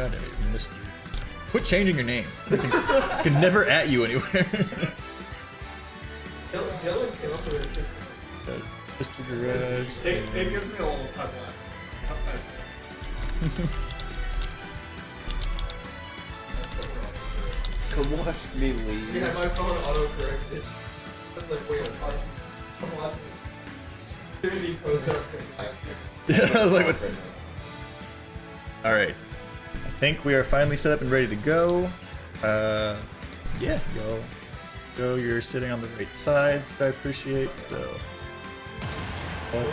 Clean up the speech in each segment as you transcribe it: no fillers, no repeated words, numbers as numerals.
around him. Mr. Quit changing your name. I can never at you anywhere. Dylan came up with it. Mr. Garage. It gives me a little timeline. Come watch me leave. Yeah, my phone auto-corrected. I'm like, wait, come watch me. Timothy posted up. Yeah, I was like, what? Alright. I think we are finally set up and ready to go. Yeah, go. You're sitting on the right side, which I appreciate, so. Yeah.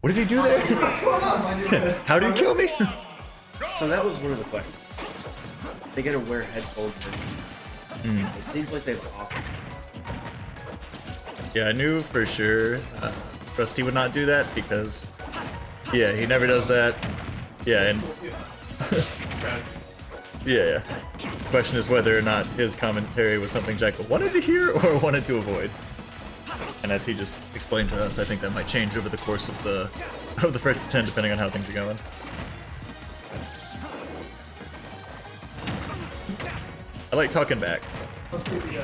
What did he do there? How did he kill me? So that was one of the questions. They gotta wear headphones for It seems like they've offered. Yeah, I knew for sure Rusty would not do that because, yeah, he never does that. Yeah, and yeah. Question is whether or not his commentary was something Jyckle wanted to hear or wanted to avoid. And as he just explained to us, I think that might change over the course of the first 10, depending on how things are going. I like talking back. Let's do the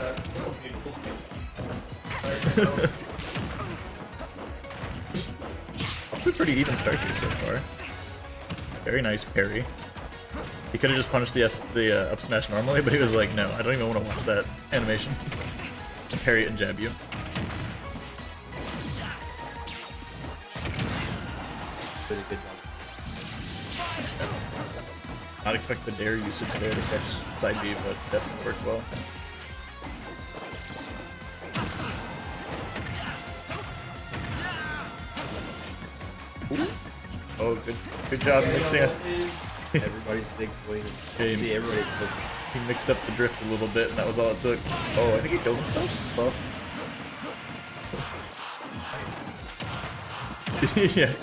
Up to a pretty even start here so far. Very nice parry. He could have just punished the up smash normally, but he was like, no, I don't even want to watch that animation. And parry it and jab you. Pretty good job. Not expect the dare usage there to catch side B, but definitely worked well. Ooh. Oh, good job mixing it. Everybody's big swing. Yeah, See everybody. he mixed up the drift a little bit, and that was all it took. Oh, I think he killed himself. Well. Yeah.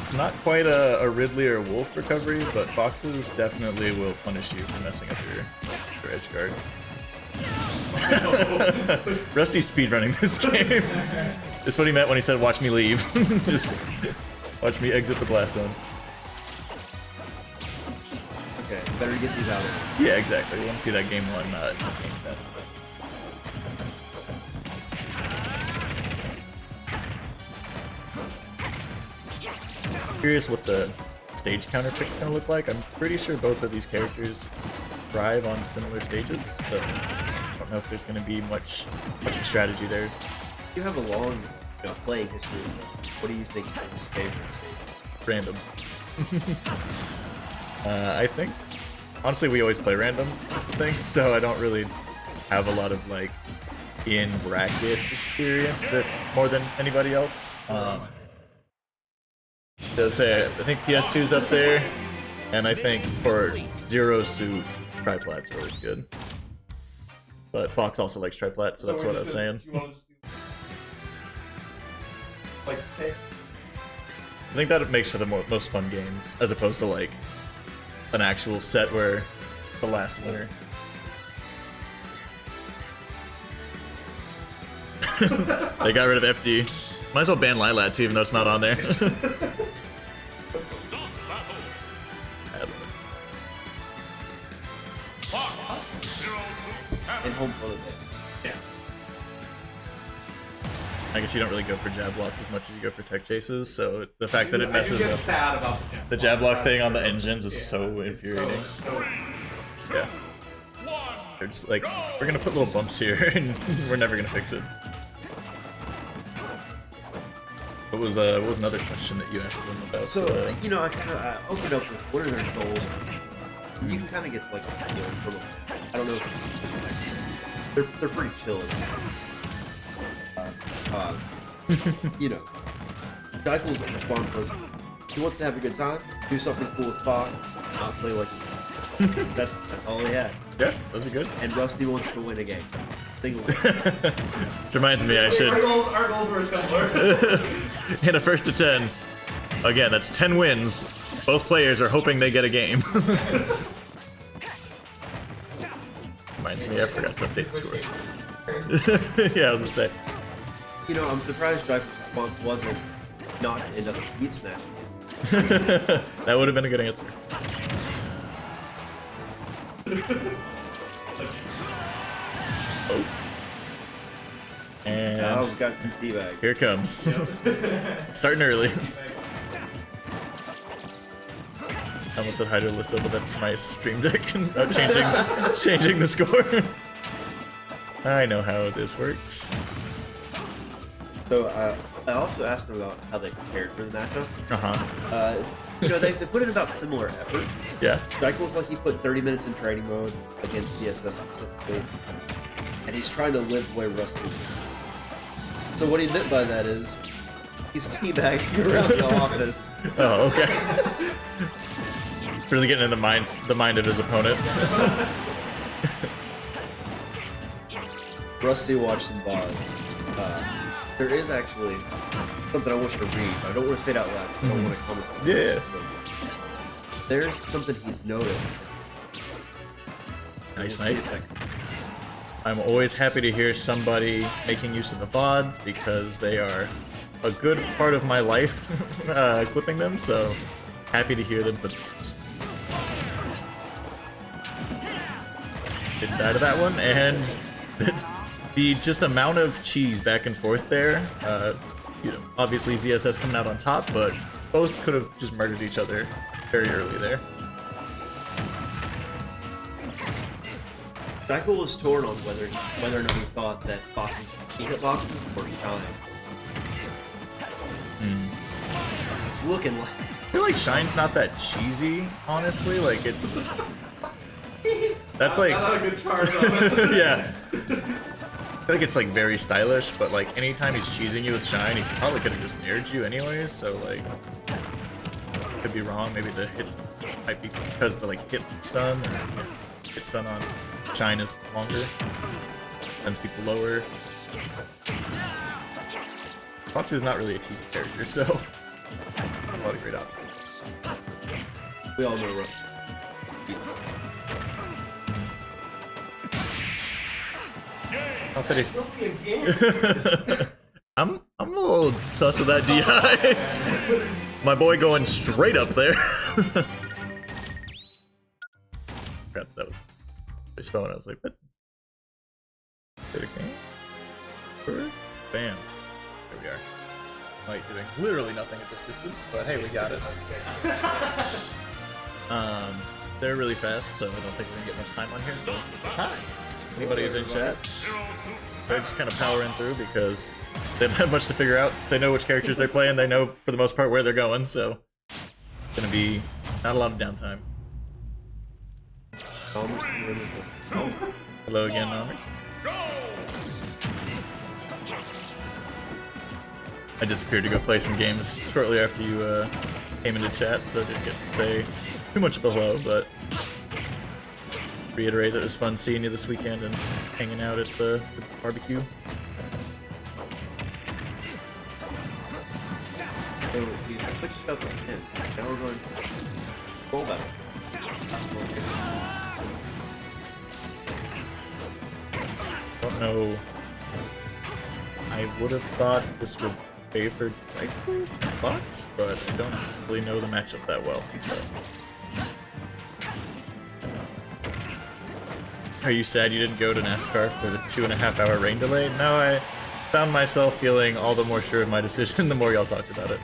It's not quite a Ridley or Wolf recovery, but Foxes definitely will punish you for messing up your edge guard. Rusty's speedrunning this game. That's what he meant when he said, watch me leave. Just watch me exit the blast zone. Okay, better get these out of here. Yeah, exactly. We want to see that game one, not game 10. Curious what the stage counter pick's gonna look like. I'm pretty sure both of these characters thrive on similar stages, so I don't know if there's gonna be much strategy there. You have a long playing history. What do you think is favorite stage? Random. I think honestly we always play random is the thing, so I don't really have a lot of like in bracket experience that more than anybody else. So say I think PS2's up there, and I think for Zero Suit, Triplat's always good. But Fox also likes Triplat, so that's what I was saying. Like, hey. I think that makes for the most fun games, as opposed to like an actual set where the last winner. They got rid of FD. Might as well ban Lilat too, even though it's not on there. And home for the day. Yeah. I guess you don't really go for jab blocks as much as you go for tech chases, so the fact that it messes get up sad about the jab block thing on the engines is so infuriating. Yeah. They're just like, we're gonna put little bumps here and we're never gonna fix it. What was another question that you asked them about? So, you know, I kind of opened up with what are their goals? You can kind of get like a feel from them. I don't know if it's, they're pretty chill. You know, Jyckle's response was, he wants to have a good time, do something cool with Fox, not play like that's all he had. Yeah, those are good. And Rusty wants to win a game. Single win. Which reminds me, I should. Our goals were similar. In a 1st to 10, again, that's 10 wins. Both players are hoping they get a game. Reminds me, I forgot to update the score. Yeah, I was gonna say. You know, I'm surprised Jyckle's response wasn't not to end up a beat smash. That would have been a good answer. Oh. And Oh, we've got some teabag. here it comes. Starting early. I almost said hi to Alyssa, but that's my stream deck changing the score. I know how this works. So I also asked them about how they prepared for the matchup. Uh-huh. You know, they put in about similar effort. Yeah. Jyckle's like he put 30 minutes in training mode against TSM specifically, and he's trying to live the way Rusty is. So what he meant by that is he's teabagging around the office. Oh, okay. Really getting in the mind of his opponent. Rusty watched some VODs. There is actually something I want you to read. I don't want to say it out loud. I don't want to comment on it. Yeah. So, there's something he's noticed. Nice, We'll see nice. if that- I'm always happy to hear somebody making use of the VODs because they are a good part of my life, clipping them, so happy to hear them put those. Didn't die to that one, and the just amount of cheese back and forth there, you know, obviously ZSS coming out on top, but both could have just murdered each other very early there. Jyckle was torn on whether or not he thought that boxes boxes or shine. It's looking like I feel like Shine's not that cheesy, honestly. Like it's that's like Not a good charge on it. yeah. I feel like it's like very stylish, but like anytime he's cheesing you with Shine, he probably could have just nared you anyways. So like, could be wrong. Maybe the hits might be because the like hit stun or hit stun on Shine is longer, sends people lower. Fox is not really a cheesy character, so a lot of great options. we all know Rusty. I'll tell you. Don't be a game. I'm a little sus of that DI. My boy going straight up there. Forgot that was his phone. I was like, what? Did it game? Bam. There we are. Light doing literally nothing at this distance, but hey, we got it. They're really fast, so I don't think we're gonna get much time on here. So hi. Anybody who's in chat, they're just kind of powering through because they don't have much to figure out. They know which characters they're playing. They know, for the most part, where they're going. So it's gonna be not a lot of downtime. Almost Oh, hello again, Nomers. I disappeared to go play some games shortly after you came into chat, so I didn't get to say too much of a hello, but reiterate that it was fun seeing you this weekend and hanging out at the barbecue. So we switched up again. Now we're going roll battle. Don't know. I would have thought this would favor Jyckle Fox, but I don't really know the matchup that well. So. Are you sad you didn't go to NASCAR for the 2.5 hour rain delay? No, I found myself feeling all the more sure of my decision the more y'all talked about it.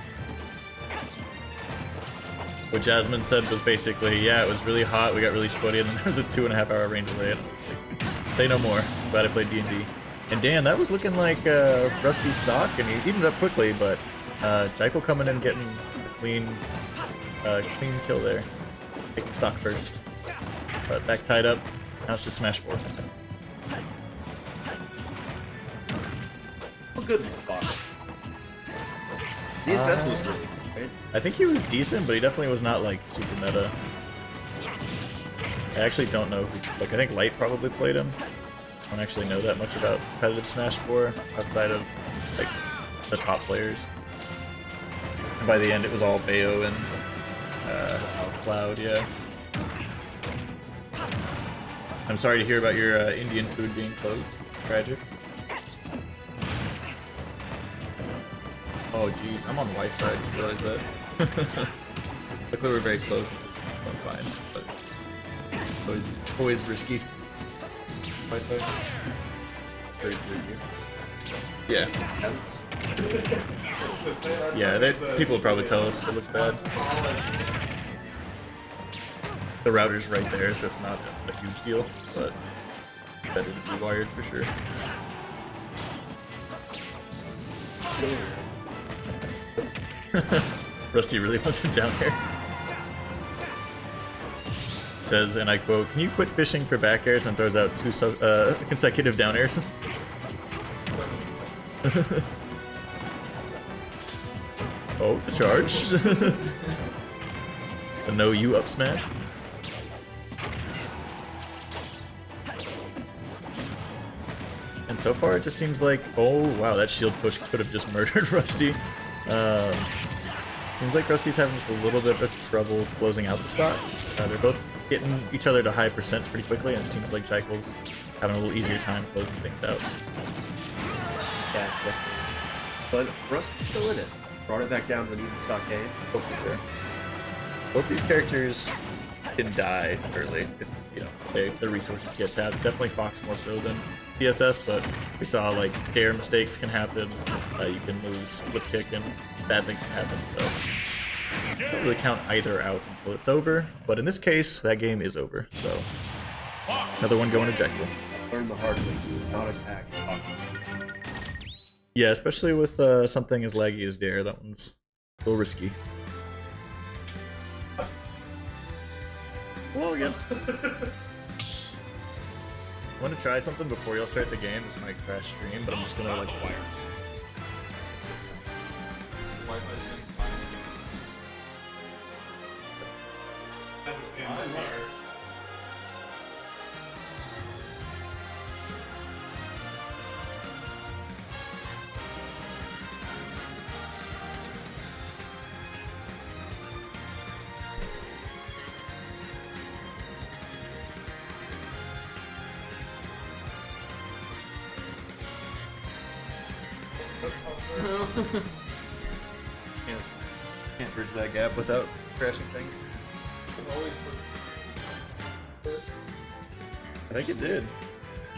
What Jasmine said was basically, yeah, it was really hot, we got really sweaty, and then there was a 2.5 hour rain delay, and I was like, say no more. Glad I played D&D. And Dan, that was looking like Rusty's stock, and he eaten it up quickly, but Jyckle coming in getting a clean kill there. Taking stock first. But back tied up, now it's just Smash 4. A good response. DSS was really good, right? I think he was decent, but he definitely was not like super meta. I actually don't know who, like I think Light probably played him. I don't actually know that much about competitive Smash 4 outside of like the top players. And by the end it was all Bayo and Cloud, yeah. I'm sorry to hear about your Indian food being closed. Tragic. Oh jeez, I'm on Wi-Fi. I didn't realize that. Luckily we're very close. I'm fine, but always risky. Wi-Fi. Very good. Yeah. Counts. Yeah, people will probably tell us if it looks bad. The router's right there, so it's not a huge deal, but better to be wired for sure. Rusty really wants him down here. Says, and I quote, "Can you quit fishing for back airs?" and throws out 2 consecutive down airs. Oh, the charge. The no you up smash. And so far it just seems like, oh wow, that shield push could have just murdered Rusty. Seems like Rusty's having just a little bit of trouble closing out the stocks. They're both getting each other to high percent pretty quickly, and it seems like Jyckle's having a little easier time closing things out. Yeah, definitely. But Rusty's still in it. Brought it back down to an even stock game. Oh, for sure. Both these characters can die early if, you know, their resources get tapped. Definitely Fox more so than TSS, but we saw like dare mistakes can happen. You can lose flip kick and bad things can happen. So don't really count either out until it's over. But in this case, that game is over. So another one going to Jyckle. Learn the hard way. Do not attack. Yeah, especially with something as laggy as dare. That one's a little risky. Hello again. Want to try something before y'all start the game? This might crash stream, but I'm just gonna like wire. Can't bridge that gap without crashing things. I think it did.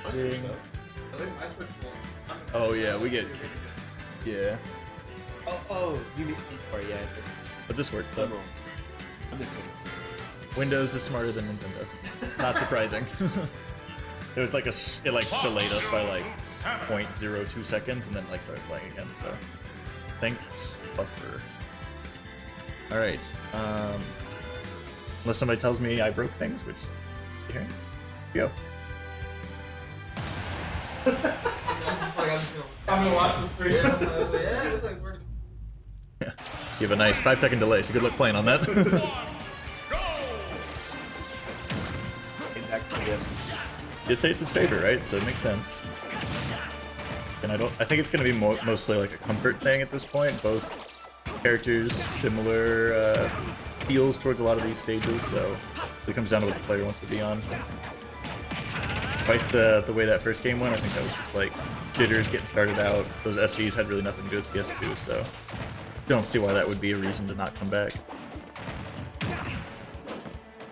Seeing. I think I switched one. Oh yeah, we get. Yeah, Oh, you mean? Sorry, yeah. but this worked. I'm Though. wrong. I'm missing. Windows is smarter than Nintendo. Not surprising. It was like it like delayed us by like 0.02 seconds and then like started playing again. So thanks, buffer. All right. Unless somebody tells me I broke things, which here we go. I'm gonna watch the screen. I was like, yeah, it's like working. Yeah. You have a nice 5-second delay, so good luck playing on that. Came back to this. Did say it's his favorite, right? So it makes sense. And I think it's gonna be mostly like a comfort thing at this point. Both characters similar feels towards a lot of these stages, so it comes down to what the player wants to be on. Despite the way that first game went, I think that was just like jitters getting started out. Those SDs had really nothing to do with PS2, so don't see why that would be a reason to not come back.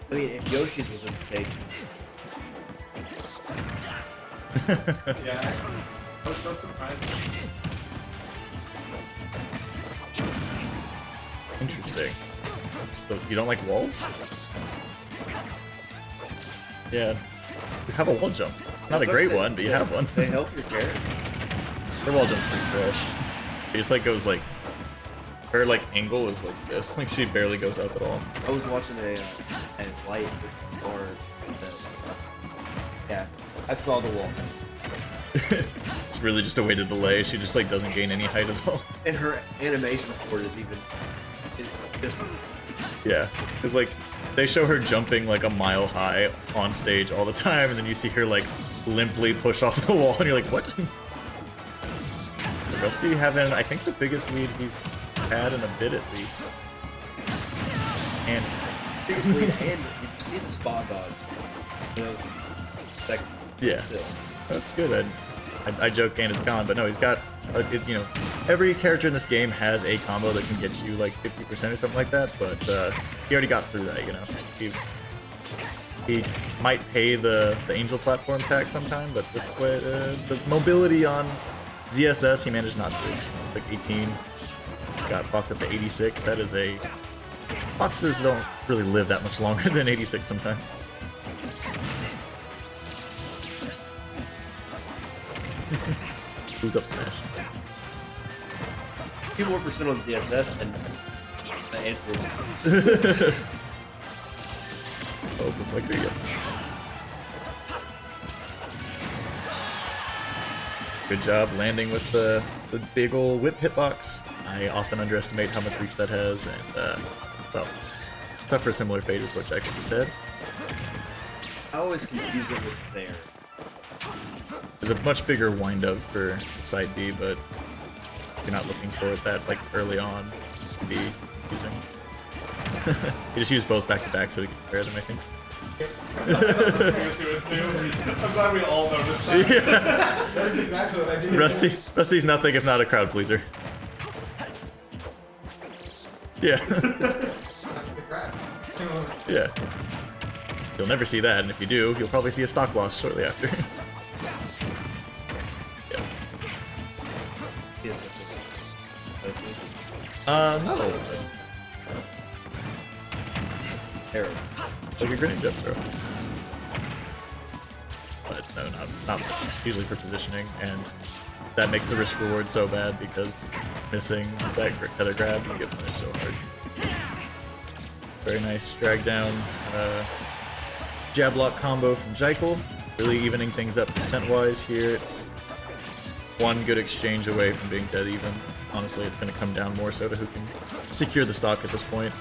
I mean, if Yoshi's was a mistake. Yeah. I was so surprised. Interesting. So you don't like walls? Yeah. You have a wall jump. Not a great one, but you have one. They help your character. Her wall jump's pretty fresh. She just like goes like, her like angle is like this. Like she barely goes up at all. I was watching a light with bars. Yeah, I saw the wall. It's really just a way to delay. She just like doesn't gain any height at all. And her animation board is just Yeah, because like they show her jumping like a mile high on stage all the time, and then you see her like limply push off the wall, and you're like, what? Rusty having, I think, the biggest lead he's had in a bit at least. And biggest lead, and you see the spot dodge. You know, like, yeah, still. that's good. I joke and it's gone, but no, he's got You know, every character in this game has a combo that can get you like 50% or something like that, but he already got through that, you know. He might pay the angel platform tax sometime, but this way, the mobility on ZSS, he managed not to. Like 18, got Fox up to 86. That is a... Foxes don't really live that much longer than 86 sometimes. Who's up smash? A few more percent on ZSS, and the answer is Oh, like there you go. Good job landing with the big ol' whip hitbox. I often underestimate how much reach that has, and well, suffer a similar fate as what Jyckle just had. I always confuse it with there. There's a much bigger windup for side B, but you're not looking for it that like early on to be using. You just use both back to back so we can compare them, I think. I'm glad we all noticed that. Yeah. That's exactly what I did. Rusty's nothing if not a crowd pleaser. Yeah. Yeah. You'll never see that, and if you do, you'll probably see a stock loss shortly after. Yeah. ZSS. No. Arrow. Like a grenade jump throw. But no, not much. Usually for positioning, and that makes the risk reward so bad because missing that tether grab, you get punished so hard. Very nice drag down jab lock combo from Jyckle. Really evening things up percent-wise here. It's one good exchange away from being dead even. Honestly, it's going to come down more so to who can secure the stock at this point.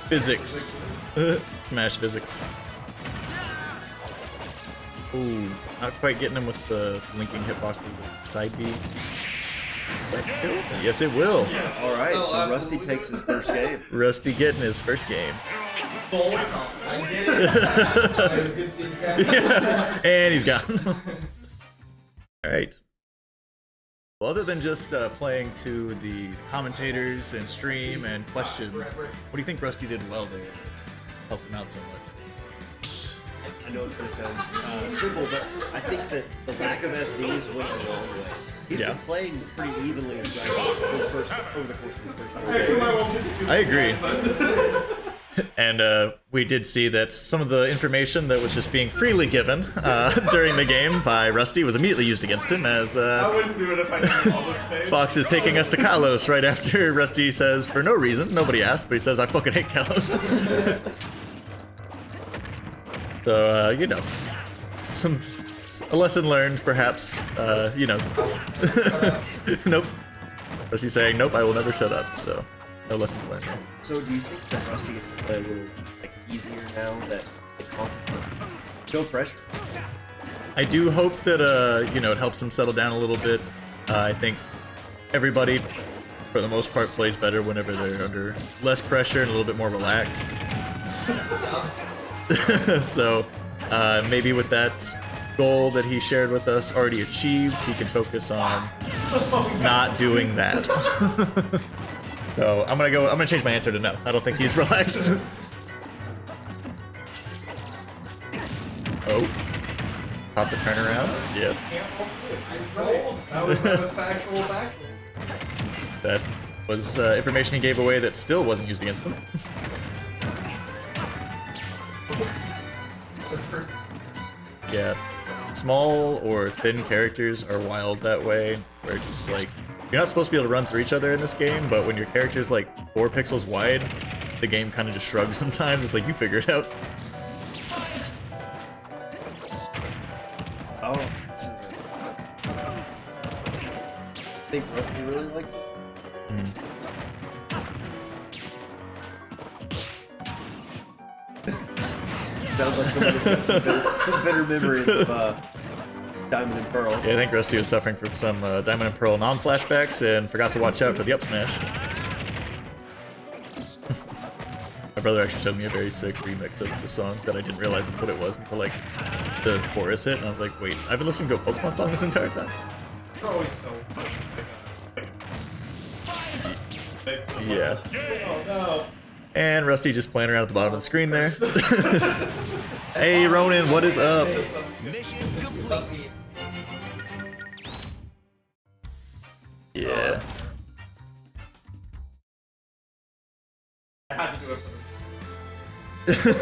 Physics. Smash physics. Ooh, not quite getting him with the linking hitboxes of side B. Yes, it will. Alright, Oh, so Rusty absolutely. takes his first game. Rusty getting his first game. Full confidence. I did it. Good seeing you guys. And he's gone. Alright. Well, other than just playing to the commentators and stream and questions, what do you think Rusty did well there? Helped him out so much. I know it's going to sound simple, but I think that the lack of SDs went a long way. He's been playing pretty evenly with Jyckle over the course of his first 4 games. I agree. And we did see that some of the information that was just being freely given during the game by Rusty was immediately used against him, as I wouldn't do it if I knew all the stage. Fox is taking us to Kalos right after Rusty says, for no reason, nobody asked, but he says, I fucking hate Kalos. So, you know, a lesson learned, perhaps, you know. Nope. Rusty saying, nope, I will never shut up, so no lessons learned there. So do you think that Rusty gets to play a little like easier now that the comp no pressure? I do hope that, you know, it helps him settle down a little bit. I think everybody, for the most part, plays better whenever they're under less pressure and a little bit more relaxed. So, maybe with that goal that he shared with us already achieved, he can focus on not doing that. So, I'm gonna change my answer to no. I don't think he's relaxed. Oh. Caught the turnaround. Yeah. That was factual backwards. That was information he gave away that still wasn't used against him. Yeah. Small or thin characters are wild that way, where it's just like, you're not supposed to be able to run through each other in this game, but when your character's like 4 pixels wide, the game kind of just shrugs sometimes. It's like, you figure it out. Oh, this is I think Rusty really likes this. Sounds like somebody's got some bitter memories of Diamond and Pearl. Yeah, I think Rusty was suffering from some Diamond and Pearl non-flashbacks and forgot to watch out for the up smash. brother actually showed me a very sick remix of the song that I didn't realize that's what it was until like the chorus hit, and I was like, wait, I've been listening to a Pokemon song this entire time? They're always so Yeah. Oh no. And Rusty just playing around at the bottom of the screen there. Hey Ronan, what is up? Mission complete. Yeah. I had to do it for If you're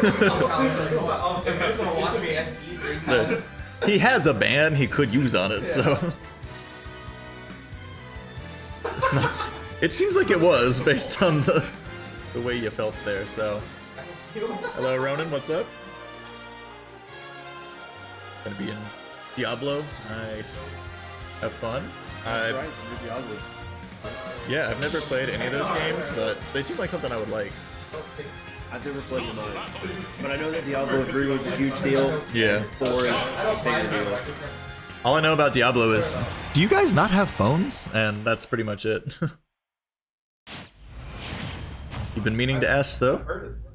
gonna watch me SD 3 times, He has a ban he could use on it, so it's not. It seems like it was based on the way you felt there. So, hello Ronan, what's up? Gonna be in Diablo. Nice. Have fun. That's right, I'm with Diablo. Yeah, I've never played any of those games, but they seem like something I would like. I've never played them either. But I know that Diablo 3 was a huge deal. Yeah. 4 is a bigger deal. All I know about Diablo is, do you guys not have phones? And that's pretty much it. You've been meaning to ask though.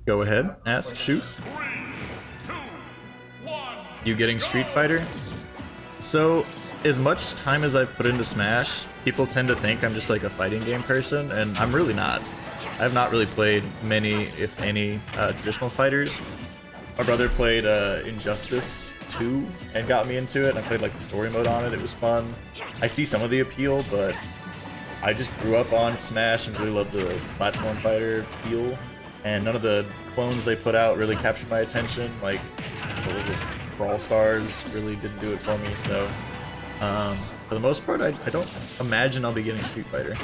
Go ahead, ask, shoot. You getting Street Fighter? So, as much time as I've put into Smash, people tend to think I'm just like a fighting game person, and I'm really not. I've not really played many, if any, traditional fighters. My brother played Injustice 2 and got me into it, and I played like the story mode on it. It was fun. I see some of the appeal, but I just grew up on Smash and really loved the platform fighter feel, and none of the clones they put out really captured my attention. Like, what was it? Brawl Stars really didn't do it for me, so for the most part, I don't imagine I'll be getting Street Fighter.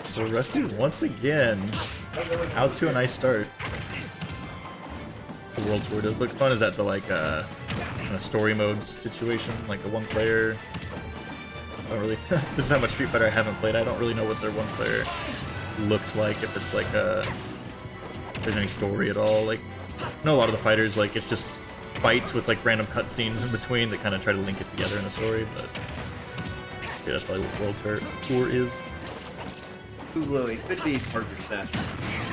So Rusty, once again, out to a nice start. The World Tour does look fun. Is that the like kind of story mode situation, like a one player? I don't really. This is how much Street Fighter I haven't played. I don't really know what their one player looks like. If it's like if there's any story at all. Like, I know a lot of the fighters, like it's just fights with like random cutscenes in between that kind of try to link it together in a story. But yeah, that's probably what World Tour is. Hulu, it could be part of your Smash,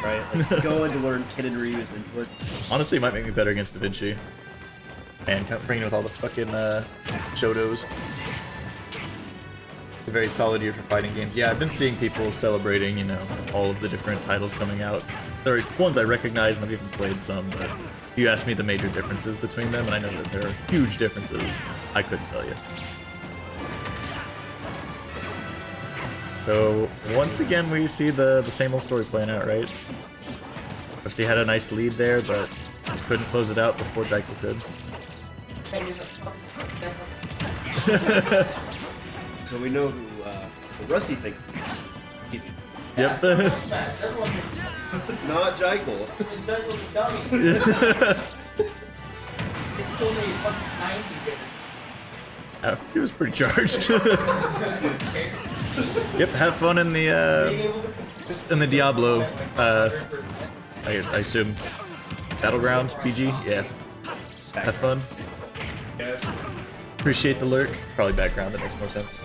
right? Like, going to learn Ken and Ryu's inputs. Honestly, it might make me better against Da Vinci. And bringing with all the fucking Shotos. It's a very solid year for fighting games. Yeah, I've been seeing people celebrating, you know, all of the different titles coming out. There are ones I recognize, and I've even played some, but if you ask me the major differences between them, and I know that there are huge differences, I couldn't tell you. So, once again, we see the same old story playing out, right? Rusty had a nice lead there, but couldn't close it out before Jyckle could. So we know who Rusty thinks is easy. Yep. Not Jyckle. He was pretty charged. Yep, have fun in the Diablo. I assume Battleground BG. Yeah, have fun. Appreciate the lurk. Probably background. That makes more sense.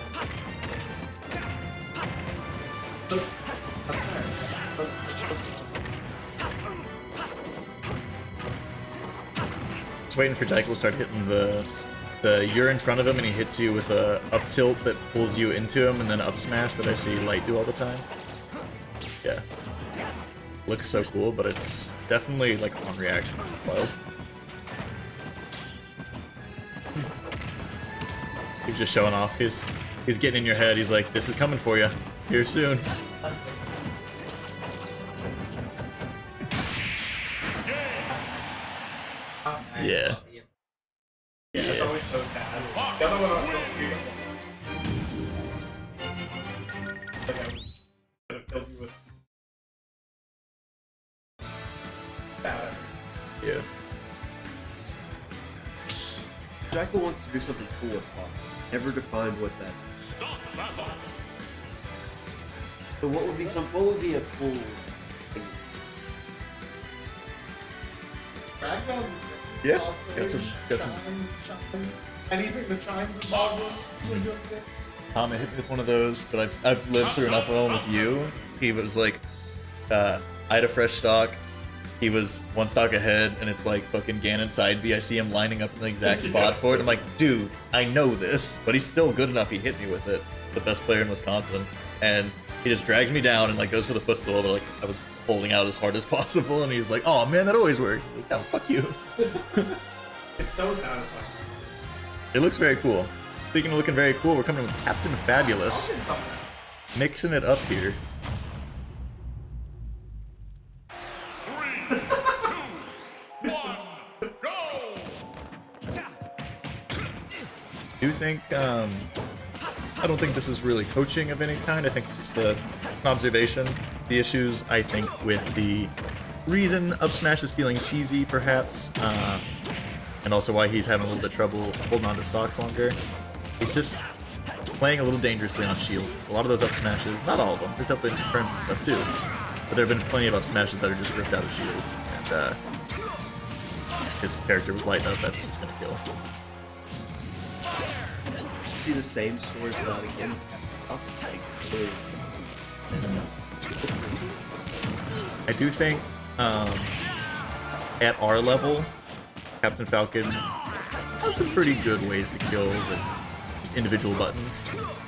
Just waiting for Jyckle to start hitting the you're in front of him and he hits you with a up tilt that pulls you into him, and then up smash that I see Light do all the time. Yeah. Looks so cool, but it's definitely like on reaction as well. He's just showing off. He's getting in your head. He's like, this is coming for you. Here soon. Yeah. It's always so sad. The other one on real speed. Like I could have killed you with that. Yeah. Jyckle wants to do something cool with Pop. Never defined what that is. So what would be a cool thing? Yeah. Got some. Anything that shines involved with just it. Tom hit me with one of those, but I've lived through enough of them with you. He was like, I had a fresh stock. He was one stock ahead, and it's like fucking Ganon side B. I see him lining up in the exact spot for it. I'm like, dude, I know this, but he's still good enough. He hit me with it. The best player in Wisconsin, and he just drags me down and like goes for the footstool. But like I was holding out as hard as possible, and he's like, "Oh man, that always works." I'm like, "No, fuck you." It's so satisfying. It looks very cool. Speaking of looking very cool, we're coming with Captain Fabulous, mixing it up here. 3, 2, 1, go! Do you think? I don't think this is really coaching of any kind. I think it's just an observation. The issues, I think, with the reason Up Smash is feeling cheesy, perhaps, and also why he's having a little bit of trouble holding on to stocks longer. He's just playing a little dangerously on shield. A lot of those Up Smashes, not all of them, there's definitely confirms and stuff too, but there have been plenty of Up Smashes that are just ripped out of shield, and his character was lighting up, that's just gonna kill. See the same stories about again. I do think at our level, Captain Falcon has some pretty good ways to kill with just individual buttons.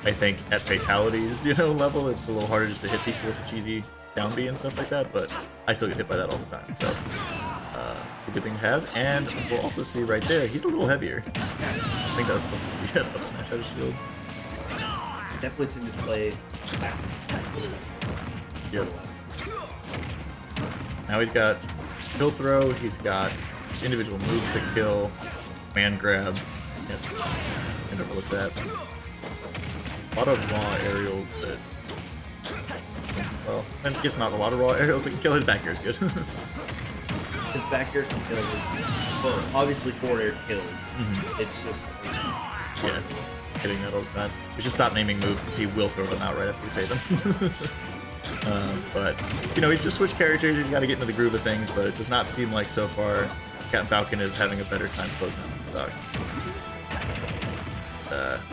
I think at fatalities, level, it's a little harder just to hit people with the cheesy down B and stuff like that, but I still get hit by that all the time, so a good thing to have. And we'll also see right there, he's a little heavier. I think that was supposed to be an Up Smash out of shield. Definitely seem to play. Yep. Now he's got kill throw, he's got individual moves to kill, man grab. Yep. Can't overlook that. A lot of raw aerials that. Well, I guess not a lot of raw aerials that can kill. His back air is good. His back air can kill his. Well, obviously forward air kills. It's just. Yeah, hitting that all the time. We should stop naming moves because he will throw them out right after we say them. But, he's just switched characters, he's got to get into the groove of things, but it does not seem like so far Captain Falcon is having a better time closing out the stocks.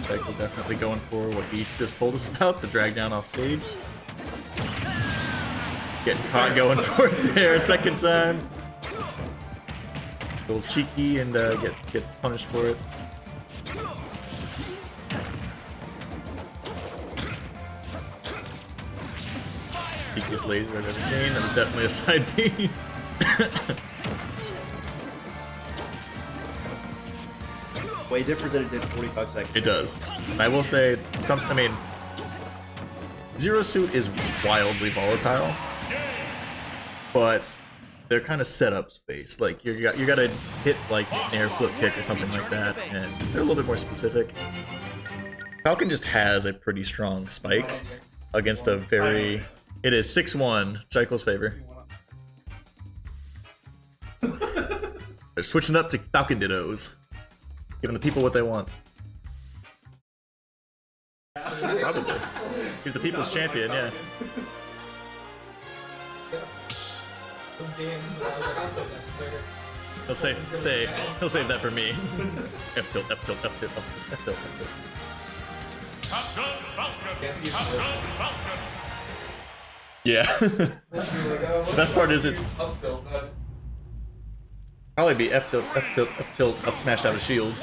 Jyckle definitely going for what he just told us about, the drag down off stage. Getting caught going for it there a second time. A little cheeky and gets punished for it. Cheekiest laser I've ever seen. That was definitely a side B. Way different than it did 45 seconds. It does. I will say, Zero Suit is wildly volatile, but they're kind of setup based. Like you gotta hit like an air flip kick or something like that, and they're a little bit more specific. Falcon just has a pretty strong spike against a very. It is 6-1, Jyckle's favor. They're switching up to Falcon Dittos, giving the people what they want. Probably. He's the people's champion, yeah. He'll save that for me. F tilt, F tilt, F tilt, F tilt, F tilt. Captain Falcon! Captain Falcon! Yeah. The best part is it probably be F tilt, F tilt, F tilt, up smashed out of shield.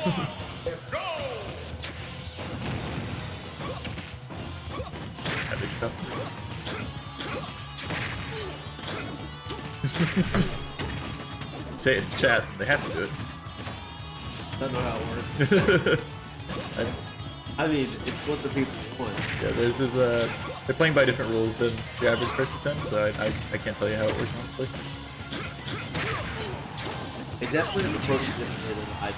Say it in chat, they have to do it. That's not how it works. I mean, it's what the people want. Yeah, there's this, they're playing by different rules than the average first attempt, so I can't tell you how it works, honestly. They definitely have approached it differently than I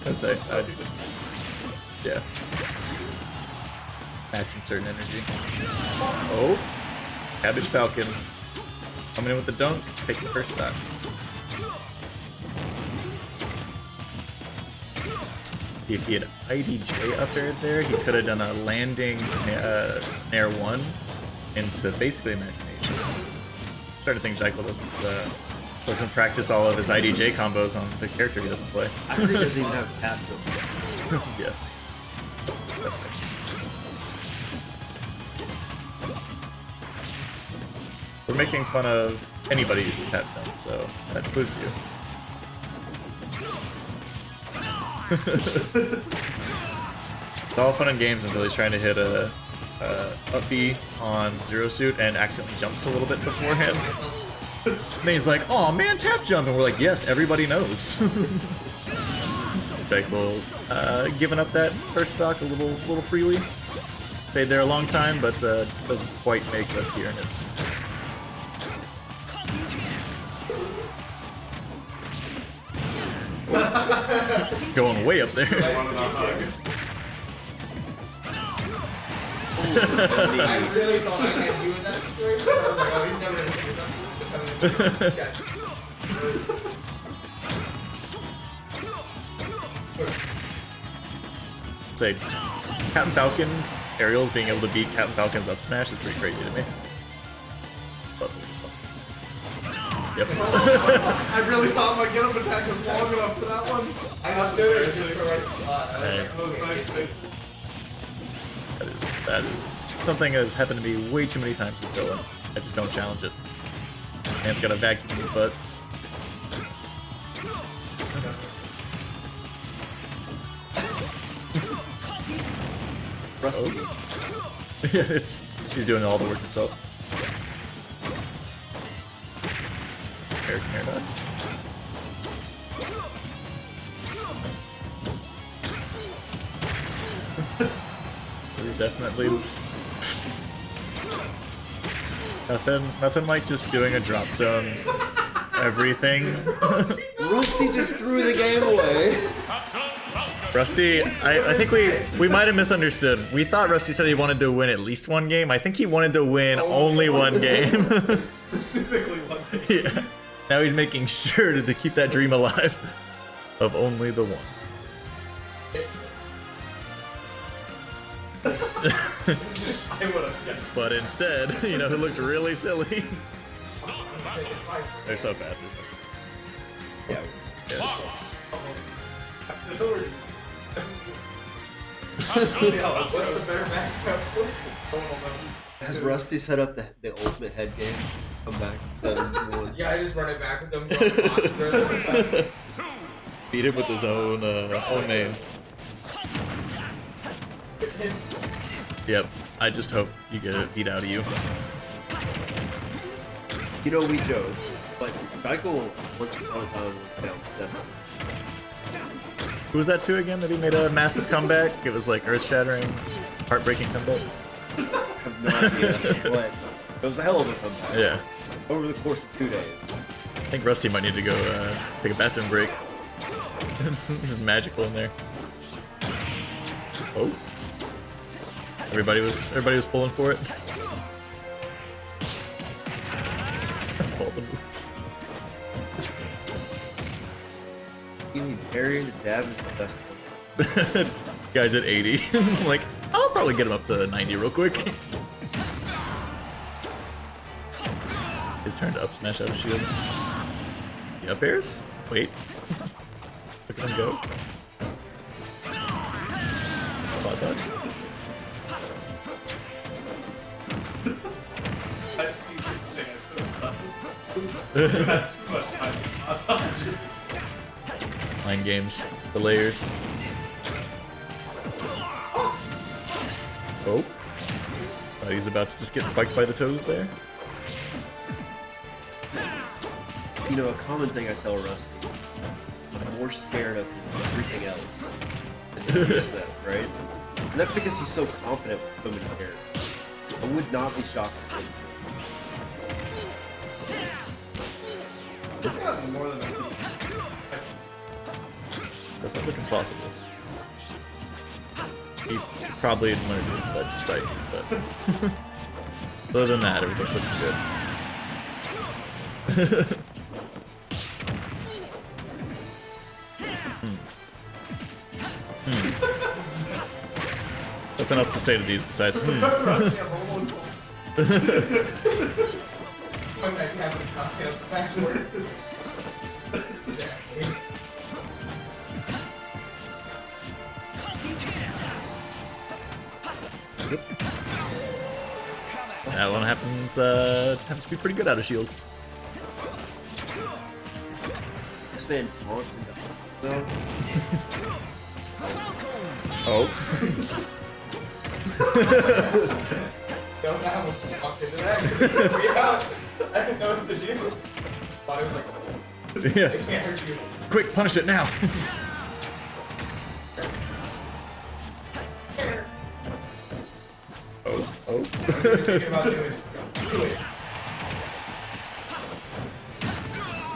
I say, yeah. Matching certain energy. Oh, Cabbage Falcon coming in with the dunk, taking the first stock. If he had IDJ up there, he could have done a landing Nair 1 into basically Imagination. I'm starting to think Jyckle doesn't Doesn't practice all of his IDJ combos on the character he doesn't play. I heard he doesn't even have tap jump. Yeah. Disgusting. We're making fun of anybody using tap jump, so that includes you. It's all fun and games until he's trying to hit a up B on Zero Suit and accidentally jumps a little bit beforehand. And then he's like, "Oh man, tap jump!" And we're like, "Yes, everybody knows." Jyckle giving up that first stock a little freely. Stayed there a long time, but doesn't quite make Rusty earn it. Going way up there. I really thought I had you in that situation. I was like, oh, he's never going to figure something. Say, Captain Falcon's aerials being able to beat Captain Falcon's up smash is pretty crazy to me. Yep. I really thought my get up attack was long enough for that one. I stood in just the right spot. I Hey. That was nice space. That is something that has happened to me way too many times with Dylan. I just don't challenge it. Man's got a vacuum in his butt. Rusty. Yeah, he's doing all the work himself. Air dodge. This is definitely nothing like just doing a drop zone everything. Rusty just threw the game away. Rusty, I think we might have misunderstood. We thought Rusty said he wanted to win at least one game. I think he wanted to win only one game. Specifically one thing. Yeah. Now he's making sure to keep that dream alive of only the one. I would have, yeah. But instead, you know, who looked really silly. They're so fast. Yeah. Yeah. Has Has Rusty set up the ultimate head game? Come back 7-1. Yeah, I just run it back with them. Box. beat him with his own main. Yep. I just hope you get it beat out of you. You know, we joke, but Jyckle once upon a time was down 7. Who was that to again that he made a massive comeback? It was like earth-shattering, heartbreaking comeback. I have no idea, but it was a hell of a comeback. Yeah. Over the course of 2 days. I think Rusty might need to go take a bathroom break. It's just magical in there. Oh. Everybody was pulling for it. All the moves. You mean parrying the jab is the best one. Guy's at 80. Like, I'll probably get him up to 90 real quick. His turn to up smash out of shield. The up airs? Wait. Look at him go. Spot dodge. I just need this thing. I had too much time. I'll touch you. Mind games. The layers. Oh. Thought he was about to just get spiked by the toes there. You know, a common thing I tell Rusty, I'm more scared of everything else than the CSS, right? And that's because he's so confident with so many characters. I would not be shocked to see him. It's more than That's not looking possible. He probably didn't want to do the legend sight, but other than that, everything's looking good. Nothing else to say to these besides When that happened, I'll get up the password. That one happens to be pretty good out of shield. This man taunts into well, Oh. Don't have a fuck into that. I didn't know what to do. Thought it was like, Yeah. I can't hurt you. Quick, punish it now. Oh. I'm thinking about doing it. Do it.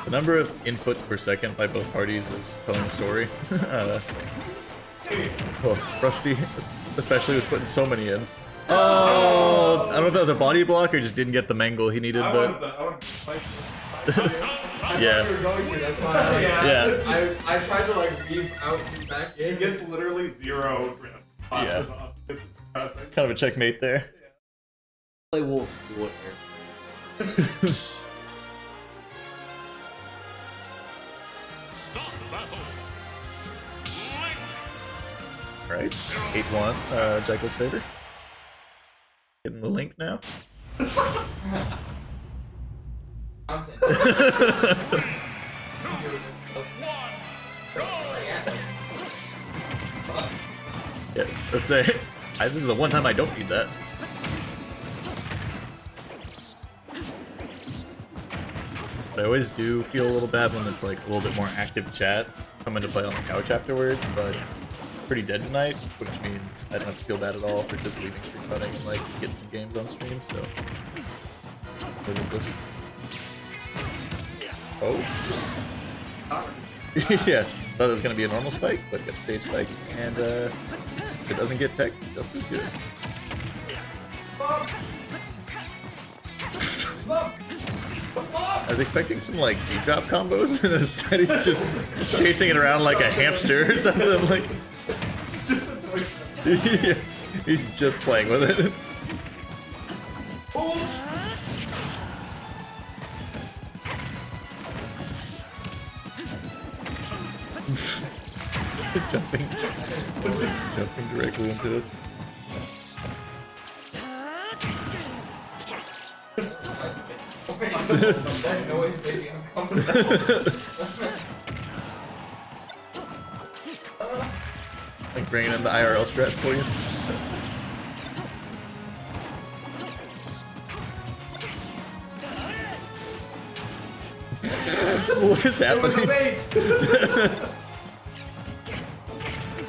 The number of inputs per second by both parties is telling a story. Oh, Rusty, especially with putting so many in. Oh, I don't know if that was a body block or just didn't get the mangle he needed, I but wanted to fight. I Yeah. thought you were going to, that's why yeah. I tried to like weave out and back He in. gets literally 0 grip. Yeah. It's depressing. Kind of a checkmate there. play Wolf. Do it here. Start battle. Link. Right, 8-1, Jyckle's favor. Getting the link now. Content. Yeah, let's say, this is the one time I don't need that. But I always do feel a little bad when it's like a little bit more active chat coming to play on the couch afterwards, but pretty dead tonight, which means I don't have to feel bad at all for just leaving stream running and like getting some games on stream, so. Look at this. Oh. Yeah, thought it was gonna be a normal spike, but got stage spike, and if it doesn't get tech, just as good. I was expecting some like Z-drop combos, and instead he's just chasing it around like a hamster or something. Like, It's just a toy. yeah, he's just playing with it. jumping directly into it. That noise made me uncomfortable. Like bringing in the IRL strats for you. What is It was a happening? bait!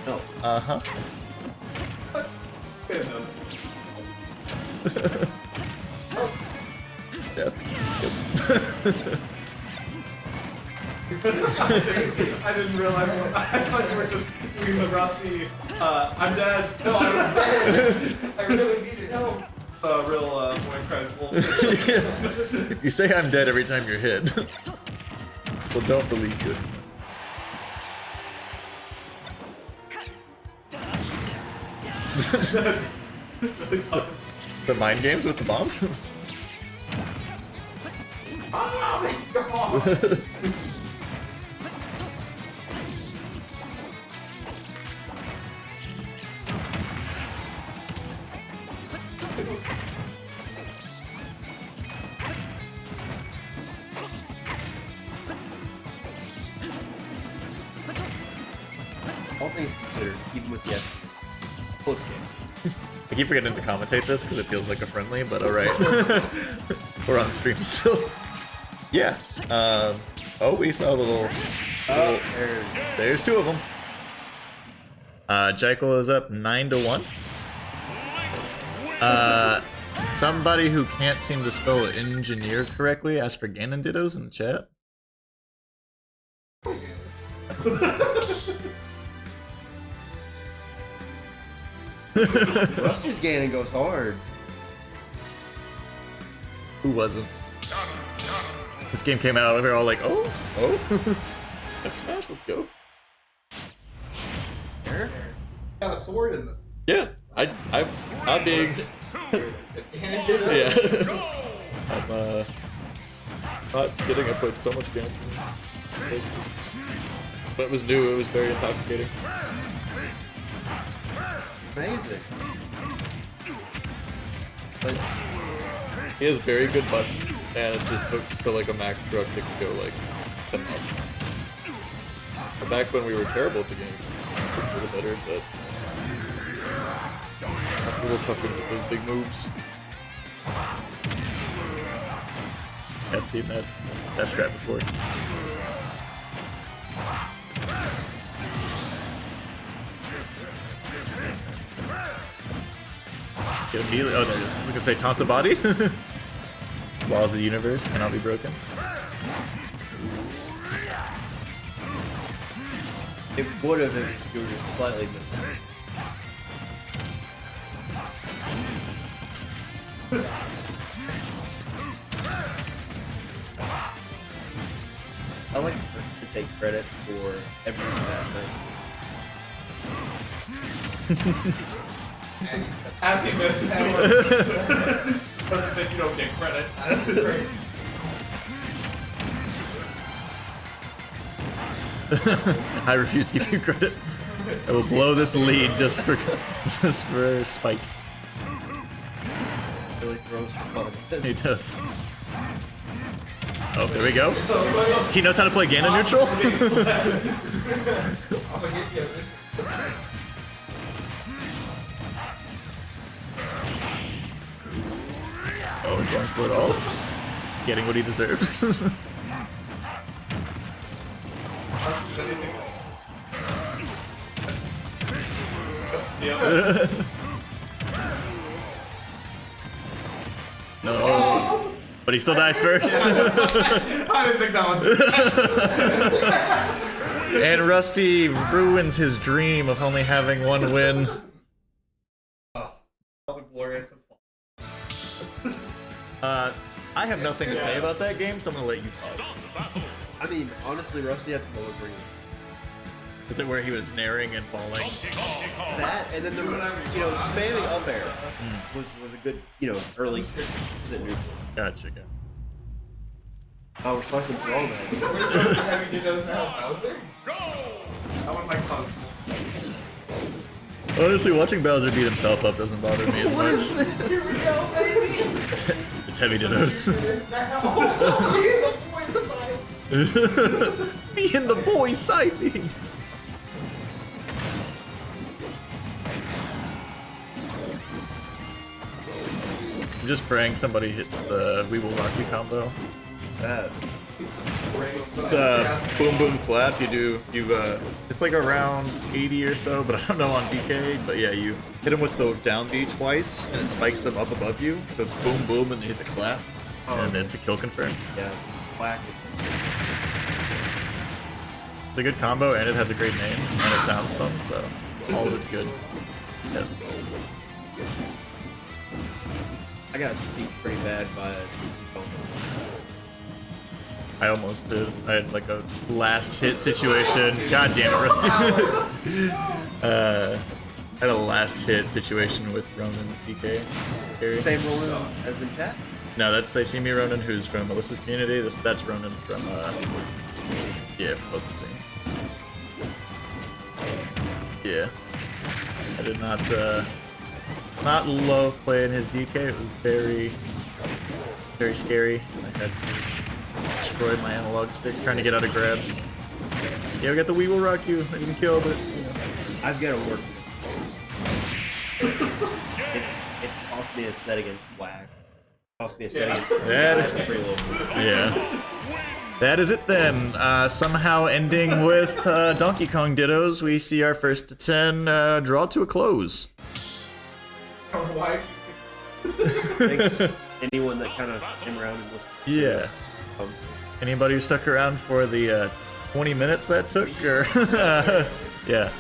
No. Uh-huh. Didn't notice. Death. I didn't realize. I thought you were just doing the rusty. I'm dead. No, I was dead. I really needed help. Real boy cries wolf. If you say I'm dead every time you're hit, well, don't believe you. The mind games with the bomb? Oh, come on. All things considered, even with the S, close game. I keep forgetting to commentate this because it feels like a friendly, but alright. We're on stream still. Yeah. Oh, we saw a little... There's two of them. Jyckle is up 9-1. Somebody who can't seem to spell engineer correctly asked for Ganon dittos in the chat. Rusty's Ganon goes hard. Who wasn't? This game came out and we were all like, oh. That's Smash, let's go. Got a sword in this. Yeah, I'm being... yeah. I'm, not kidding, I played so much Ganon. When it was new, it was very intoxicating. Amazing. But He has very good buttons, and it's just hooked to like a Mack truck that can go like 10 miles. But back when we were terrible at the game, it was a little better, but that's a little tougher with those big moves. I've seen that strat before. Get immediately. Oh, there it is. I was gonna say taunt a body. Laws of the universe cannot be broken. It would have if you were just slightly missing. I like to take credit for every SmashNight. As he misses, doesn't think you don't get credit. I refuse to give you credit. I will blow this lead just for spite. Really throws for fun. He does. Oh, there we go. He knows how to play Ganon neutral. I'm gonna get you. Oh, going for it all. Getting what he deserves. No. But he still dies first. I didn't think that one. And Rusty ruins his dream of only having one win. Oh, the glorious and fall. I have nothing to say about that game, so I'm gonna let you talk. I mean, honestly, Rusty had some low green. Is it where he was naring and falling? That, and then the, spamming up air was a good, early percent neutral. Gotcha. Oh, we're selecting for all that. We're supposed to have you those now, Bowser? I want my cause. Honestly, watching Bowser beat himself up doesn't bother me as much. Here we go, baby! It's heavy dittos. There's now. You're the boys side. Me and the boys side me. I'm just praying somebody hits the We Will Rock You combo. That. It's boom boom clap. It's like around 80 or so, but I don't know on DK. But yeah, you hit them with the down B twice, and it spikes them up above you. So it's boom boom, and they hit the clap, and it's a kill confirm. Yeah. Whack. It's a good combo, and it has a great name, and it sounds fun. So all of it's good. Yeah. I got beat pretty bad by I almost did. I had like a last hit situation. God damn it, Rusty. I had a last hit situation with Ronan's DK carry. same Roland as in chat. No, they see me Ronan, who's from Melissa's community. That's Ronan from local scene. Yeah. I did not love playing his DK. It was very, very scary. I had to destroy my analog stick trying to get out of grab. Yeah, we got the We Will Rock You. I didn't kill, but I've got to work. It cost me a set against Whack. It cost me a set against yeah. That is it then. Somehow ending with Donkey Kong Dittos, we see our first to 10 draw to a close. Why? Thanks anyone that kind of came around and listened. Yeah. Anybody who stuck around for the 20 minutes that took, or yeah.